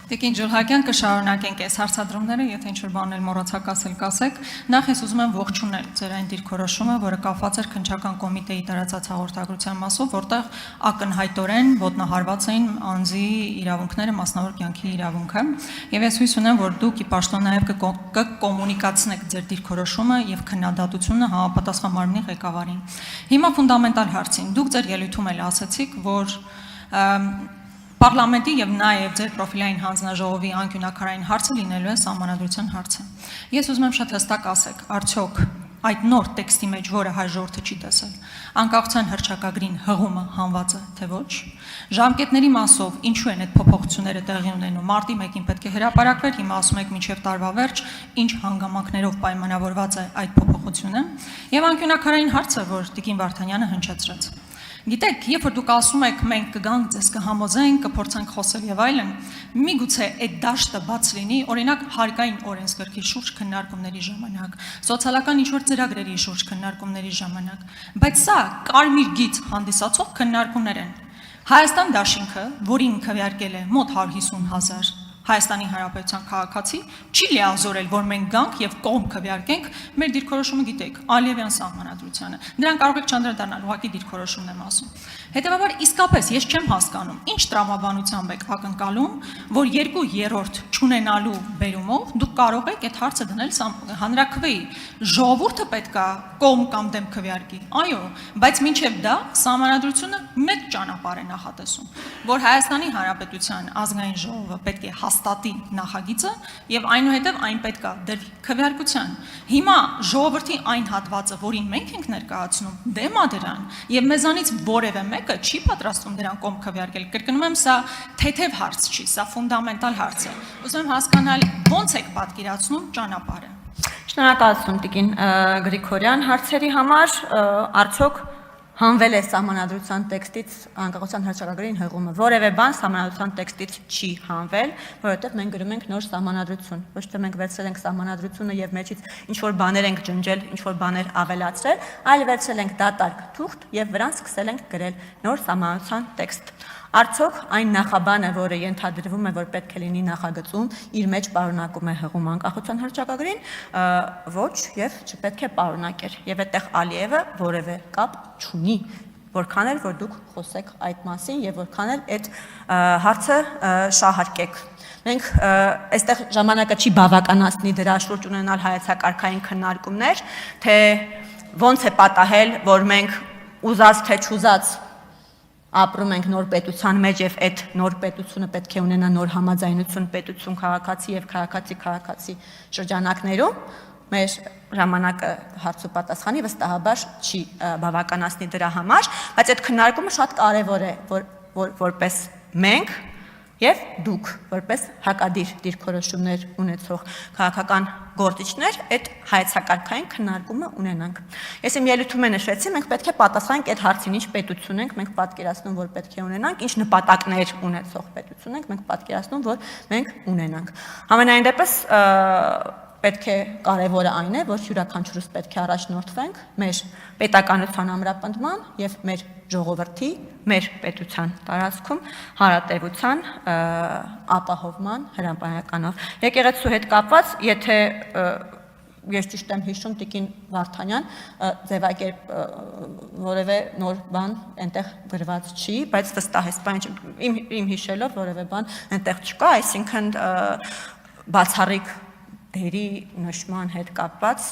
Տիկին Ջուլհակյան կշարունակենք այս հարցադրումները, եթե ինչ-որ բաներ մոռացաք ասել կասեք։ Նախ ես ուզում եմ ողջունել ձեր այն դիրքորոշումը, որը կապված էր քննչական կոմիտեի տարածած հաղորդագրության մասով, որտեղ ակնհայտորեն ոտնահարված էին անձի իրավունքները, մասնավոր կյանքի իրավունքը, եւ ես հույս ունեմ, որ դուք ի պաշտոն նաեւ կկոմունիկացնեք ձեր դիրքորոշումը եւ քննադատությունը համապատասխան մարմնի ղեկավարին։ Հիմա ֆունդամենտալ հարցին։ Դուք ձեր ելույթում էլ ասացիք, որ Պարլամենտի եւ նաեւ ձեր պրոֆիլային հանձնաժողովի անկյունակարային հարցը լինելու է սահմանադրության հարցը։ Ես ուզում եմ շատ հստակ ասեք, արդյոք այդ նոր տեքստի մեջ, որը հայ ժողովուրդը չի տեսել, անկախության հռչակագրին հղումը հանված է, թե ոչ։ Ժամկետների մասով ինչու են այդ փոփոխությունները տեղի ունենում։ Մարտի 1-ին պետք է հրապարակվեր, հիմա ասում եք մինչև տարվա վերջ, ինչ հանգամանքներով պայմանավորված է այդ փոփոխությունը։ Եվ անկյունակարային հարցը, որ Տիկին Վարդանյանը հնչեցրեց։ Գիտեք, երբ որ դուք ասում եք մենք կգանք, ձեզ կհամոզենք, կփորձենք խոսել եւ այլն, միգուցե այդ դաշտը բաց լինի, օրինակ հարկային օրենսգրքի շուրջ քննարկումների ժամանակ, սոցիալական ինչ-որ ծրագրերի շուրջ քննարկումների ժամանակ, բայց սա կարմիր գիծ հանդիսացող քննարկումներ են։ Հայաստան դաշինքը, որին քվեարկել է մոտ 150,000 Հայաստանի Հանրապետության քաղաքացի, չի լիազորել, որ մենք գանք եւ կողմ քվեարկենք մեր դիրքորոշումը գիտեք, Ալիևյան սահմանադրությանը։ Դրան կարող եք չանդրադառնալ, ուղղակի դիրքորոշումն եմ ասում։ Հետևաբար իսկապես ես չեմ հասկանում, ինչ տրամաբանությամբ եք ակնկալում, որ 2/3 չունենալու բերումով դուք կարող եք այդ հարցը դնել հանրաքվեի։ Ժողովուրդը պետք է կողմ կամ դեմ քվեարկի։ Այո, բայց մինչև դա սահմանադրությունը մեկ ճանապարհ է նախատեսում, որ Հայաստանի Հանրապետության ազգային ժողովը պետք է հաստատի նախագիծը եւ այնուհետեւ այն պետք է դրվի քվեարկության։ Հիմա ժողովրդի այն հատվածը, որին մենք ենք ներկայացնում, դեմ է դրան եւ մեզանից որևէ մեկը չի պատրաստվում դրան կողմ քվեարկել։ Կրկնում եմ, սա թեթև հարց չի, սա ֆունդամենտալ հարց է։ Ուզում եմ հասկանալ ոնց եք պատկերացնում ճանապարհը։ Շնորհակալություն Տիկին Գրիգորյան հարցերի համար, արդյոք հանվել է սահմանադրության տեքստից անկախության հռչակագրին հղումը։ Որևէ բան սահմանադրության տեքստից չի հանվել, որովհետև մենք գրում ենք նոր սահմանադրություն։ Ոչ թե մենք վերցրել ենք սահմանադրությունը եւ մեջից ինչ որ բաներ ենք ջնջել, ինչ որ բաներ ավելացրել, այլ վերցրել ենք դատարկ թուղթ եւ վրան սկսել ենք գրել նոր սահմանադրության տեքստ։ Արդյոք այն նախաբանը, որը ենթադրվում է, որ պետք է լինի նախագծում, իր մեջ պարունակում է հղում անկախության հռչակագրին, ոչ եւ չպետք է պարունակեր։ Եվ այդտեղ Ալիևը որևէ կապ չունի, որքան էլ որ դուք խոսեք այդ մասին եւ որքան էլ այդ հարցը շահարկեք։ Մենք այստեղ ժամանակը չի բավականացնի դրա շուրջ ունենալ հայեցակարգային քննարկումներ, թե ոնց է պատահել, որ մենք ուզած թե չուզած ապրում ենք նոր պետության մեջ եւ այդ նոր պետությունը պետք է ունենա նոր համաձայնություն պետություն քաղաքացի եւ քաղաքացի շրջանակներում մեր ժամանակը հարց ու պատասխանի վստահաբար չի բավականացնի դրա համար, բայց այդ քննարկումը շատ կարեւոր է, որպես մենք եւ դուք որպես հակադիր դիրքորոշումներ ունեցող քաղաքական գործիչներ այդ հայեցակարգային քննարկումը ունենանք։ Ես իմ ելույթում նշեցի, մենք պետք է պատասխանենք այդ հարցին, ինչ պետություն ենք մենք պատկերացնում, որ պետք է ունենանք, ինչ նպատակներ ունեցող պետություն ենք մենք պատկերացնում, որ մենք ունենանք։ Համենայն դեպս պետք է կարևորը այն է, որ յուրաքանչյուրս պետք է առաջնորդվենք մեր պետականության ամրապնդման եւ մեր ժողովրդի, մեր պետության տարածքում հարատևության ապահովման հրապարականով։ Եկեղեցու հետ կապված, եթե ես ճիշտ եմ հիշում, Տիկին Վարդանյան ձևակերպ որևէ նոր բան այնտեղ գրված չի, բայց վստահ եմ, իմ հիշելով որևէ բան այնտեղ չկա, այսինքն բացառիկ դերի նշման հետ կապված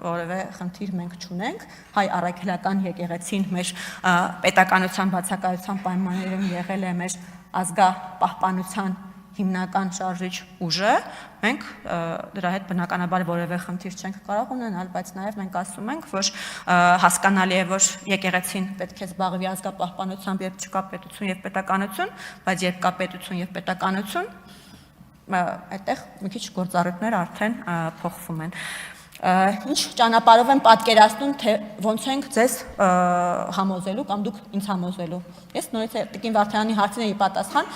որևէ խնդիր մենք չունենք, հայ առաքելական եկեղեցին մեր պետականության բացակայության պայմաններում եղել է մեր ազգապահպանության հիմնական շարժիչ ուժը, մենք դրա հետ բնականաբար որևէ խնդիր չենք կարող ունենալ, բայց նաև մենք ասում ենք, որ հասկանալի է, որ եկեղեցին պետք է զբաղվի ազգապահպանությամբ, երբ չկա պետություն եւ պետականություն, բայց երբ կա պետություն եւ պետականություն, այդտեղ մի քիչ գործառույթները արդեն փոխվում են։ Ինչ ճանապարհով եմ պատկերացնում, թե ոնց ենք ձեզ համոզելու կամ դուք ինձ համոզելու։ Ես նորից Տիկին Վարդանյանի հարցին էի պատասխան,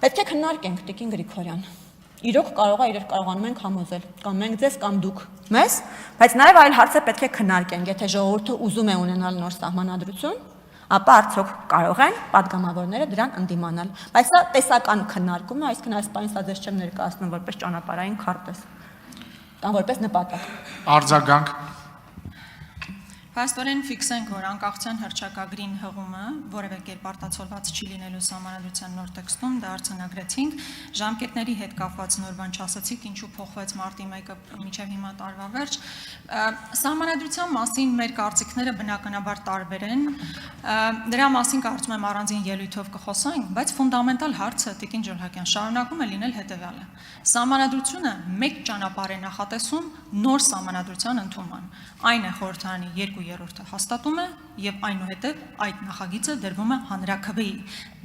պետք է քննարկենք Տիկին Գրիգորյան։ Իրոք կարող է իրար կարողանում ենք համոզել, կամ մենք ձեզ կամ դուք մեզ, բայց նաև այլ հարց է պետք է քննարկենք, եթե ժողովուրդը ուզում է ունենալ նոր սահմանադրություն, ապա արդյոք կարող են падգամավորները դրան ընդդիմանալ։ Բայց սա տեսական քննարկում է, այսինքն այս բանը սա դες չեմ ներկայացնում որպես ճանապարհային քարտեզ կամ որպես նպատակ։ Արձագանք։ Փաստորեն ֆիքսենք, որ անկախության հռչակագրին հղումը որևէ կերպ արտացոլված չի լինելու Սահմանադրության նոր տեքստում, դա արձանագրեցինք, ժամկետների հետ կապված նոր բան չասացիք, ինչու փոխվեց մարտի 1-ը մինչև հիմա տարվա վերջ։ Սահմանադրության մասին մեր կարծիքները բնականաբար տարբեր են, դրա մասին կարծում եմ առանձին ելույթով կխոսենք, բայց ֆունդամենտալ հարցը Տիկին Ջոհակյան շարունակում է լինել հետևյալը։ Սահմանադրությունը մեկ ճանապարհ է նախատեսում նոր սահմանադրության ընդունման։ Այն է խորհրդարանի 2/3-ը հաստատում է եւ այնուհետեւ այդ նախագիծը դրվում է հանրաքվեի։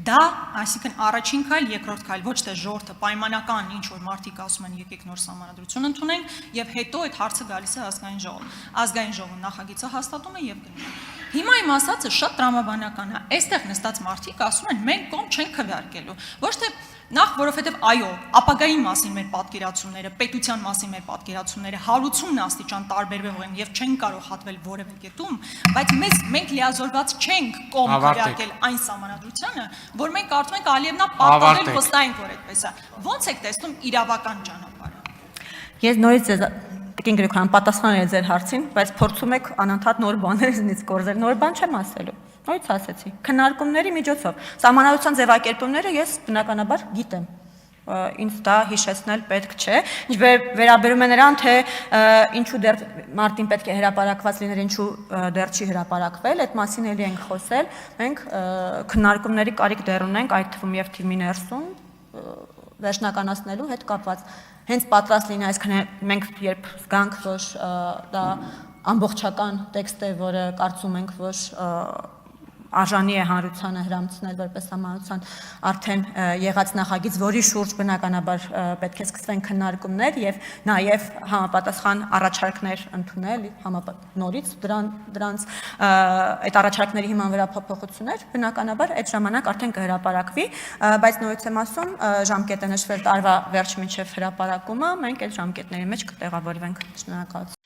Դա, այսինքն առաջին քայլ, երկրորդ քայլ, ոչ թե ժողովրդը պայմանական ինչ որ մարդիկ ասում են եկեք նոր սահմանադրություն ընդունենք եւ հետո այդ հարցը գալիս է ազգային ժողով։ Ազգային ժողովը նախագիծը հաստատում է եւ գնում է։ Հիմա իմ ասածը շատ տրամաբանական է։ Այստեղ նստած մարդիկ ասում են մենք կողմ չենք քվեարկելու։ Ոչ թե նախ որովհետև այո, ապագայի մասին մեր պատկերացումները, պետության մասին մեր պատկերացումները հարուցումն աստիճան տարբերվող են եւ չեն կարող հատվել որևէ կետում, բայց մենք լիազորված չենք կողմ քվեարկել այն սահմանադրությանը, որ մենք կարծում ենք Ալիևնա պատկերել վստահենք, որ այդպես է։ Ո՞նց եք տեսնում իրավական ճանապարհը։ Ես նորից ձեզ Տիկին Գրիգորյան պատասխանել ձեր հարցին, բայց փորձում եք անընդհատ նոր բաներ ինձ կորզել, նոր բան չեմ ասելու։ Նույնց ասեցի, քննարկումների միջոցով։ Սահմանադրության ձևակերպումները ես բնականաբար գիտեմ։ Ինձ դա հիշեցնել պետք չէ։ Ինչ վերաբերում է նրան, թե ինչու դեռ մարտին պետք է հրապարակված լիներ, ինչու դեռ չի հրապարակվել, այդ մասին էլի ենք խոսել։ Մենք քննարկումների կարիք դեռ ունենք, այդ թվում եւ թիմի ներսում վերջնականացնելու հետ կապված։ Հենց պատրաստ լինի, այսինքն մենք երբ զգանք, որ դա ամբողջական տեքստ է, որը կարծում ենք, որ արժանի է հանրությանը հրամցնել որպես սահմանադրության արդեն եղած նախագիծ, որի շուրջ բնականաբար պետք է սկսվեն քննարկումներ եւ նաեւ համապատասխան առաջարկներ ընդունել, նորից դրանց այդ առաջարկների հիման վրա փոփոխություններ, բնականաբար այդ ժամանակ արդեն կհրապարակվի, բայց նորից եմ ասում, ժամկետը նշվել տարվա վերջ մինչեւ հրապարակումը, մենք այդ ժամկետների մեջ կտեղավորվենք։ Շնորհակալություն։